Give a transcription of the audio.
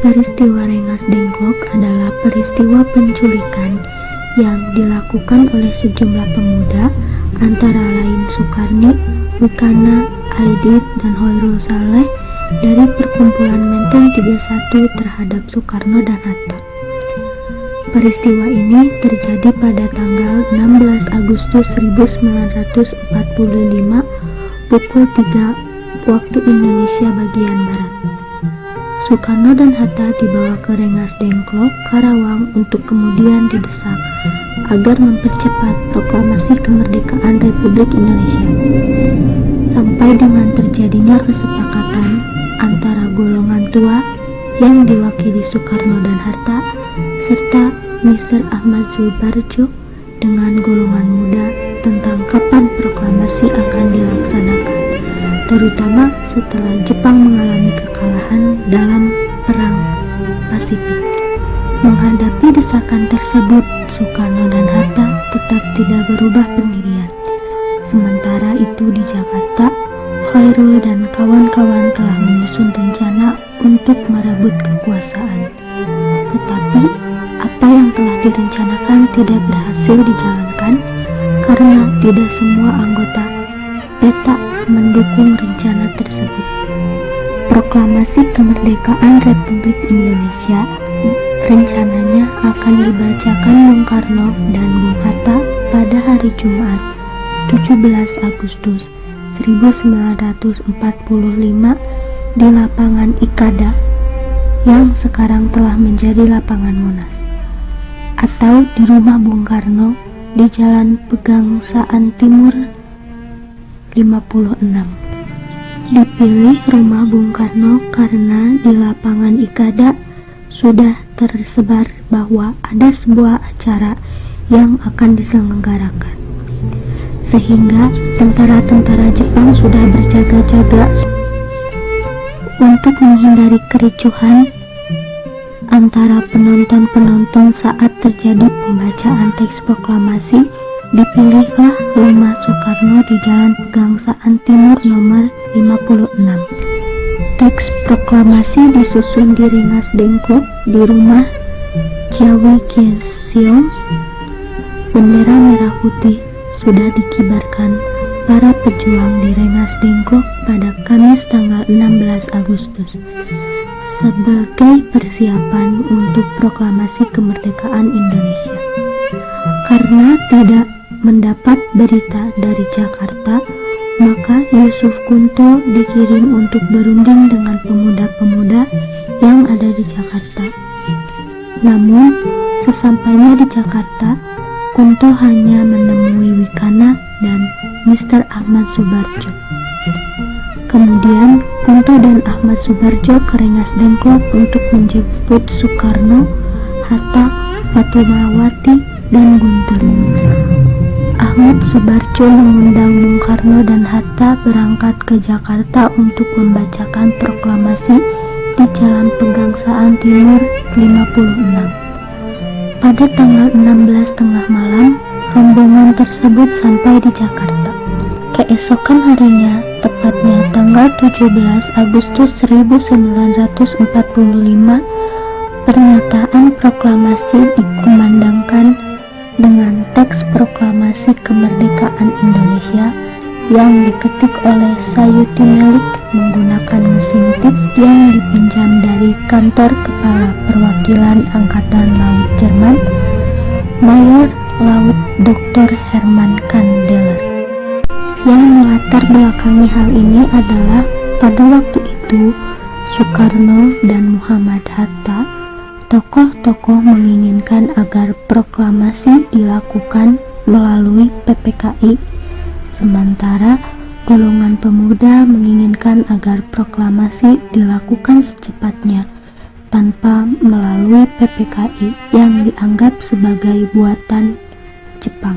Peristiwa Rengas Dengklok adalah peristiwa penculikan yang dilakukan oleh sejumlah pemuda antara lain Sukarni, Wikana, Aidit, dan Hoirul Saleh dari perkumpulan Menteng 31 terhadap Soekarno dan Hatta. Peristiwa ini terjadi pada tanggal 16 Agustus 1945 pukul 3 waktu Indonesia bagian Barat. Soekarno dan Hatta dibawa ke Rengas Dengklok, Karawang untuk kemudian didesak agar mempercepat proklamasi kemerdekaan Republik Indonesia. Sampai dengan terjadinya kesepakatan antara golongan tua yang diwakili Soekarno dan Hatta serta Mr. Ahmad Subarjo dengan golongan muda tentang kapan proklamasi akan dilaksanakan, terutama setelah Jepang mengalami kekalahan dalam Perang Pasifik. Menghadapi desakan tersebut, Soekarno dan Hatta tetap tidak berubah pendirian. Sementara itu di Jakarta, Hoirul dan kawan-kawan telah menyusun rencana untuk merebut kekuasaan. Tetapi apa yang telah direncanakan tidak berhasil dijalankan karena tidak semua anggota PETA mendukung rencana tersebut. Proklamasi kemerdekaan Republik Indonesia rencananya akan dibacakan Bung Karno dan Bung Hatta pada hari Jumat 17 Agustus 1945 di lapangan Ikada yang sekarang telah menjadi lapangan Monas, atau di rumah Bung Karno di Jalan Pegangsaan Timur 56. Dipilih rumah Bung Karno karena di lapangan Ikada sudah tersebar bahwa ada sebuah acara yang akan diselenggarakan, sehingga tentara-tentara Jepang sudah berjaga-jaga untuk menghindari kericuhan antara penonton-penonton saat terjadi pembacaan teks proklamasi. Dipilihlah rumah Soekarno di Jalan Pegangsaan Timur nomor 56. Teks proklamasi disusun di Rengas Dengklok di rumah Ciawi Kieseong. Bendera merah putih sudah dikibarkan para pejuang di Rengas Dengklok pada Kamis tanggal 16 Agustus sebagai persiapan untuk proklamasi kemerdekaan Indonesia. Karena tidak mendapat berita dari Jakarta, maka Yusuf Kunto dikirim untuk berunding dengan pemuda-pemuda yang ada di Jakarta. Namun, sesampainya di Jakarta, Kunto hanya menemui Wikana dan Mr. Ahmad Subarjo. Kemudian, Kunto dan Ahmad Subarjo ke Rengas Dengklok untuk menjemput Soekarno, Hatta, Fatmawati, dan Guntur. Ahmad Subarjo mengundang Bung Karno dan Hatta berangkat ke Jakarta untuk membacakan proklamasi di Jalan Pegangsaan Timur 56. Pada tanggal 16 tengah malam, rombongan tersebut sampai di Jakarta. Keesokan harinya, tepatnya tanggal 17 Agustus 1945, pernyataan proklamasi dikumandangkan dengan teks proklamasi kemerdekaan Indonesia yang diketik oleh Sayuti Melik menggunakan mesin tip yang dipinjam dari kantor Kepala Perwakilan Angkatan Laut Jerman, Mayor Laut Dr. Herman Kandeler. Yang melatar belakangi hal ini adalah pada waktu itu Soekarno dan Muhammad Hatta, tokoh-tokoh menginginkan agar proklamasi dilakukan melalui PPKI, sementara golongan pemuda menginginkan agar proklamasi dilakukan secepatnya tanpa melalui PPKI yang dianggap sebagai buatan Jepang.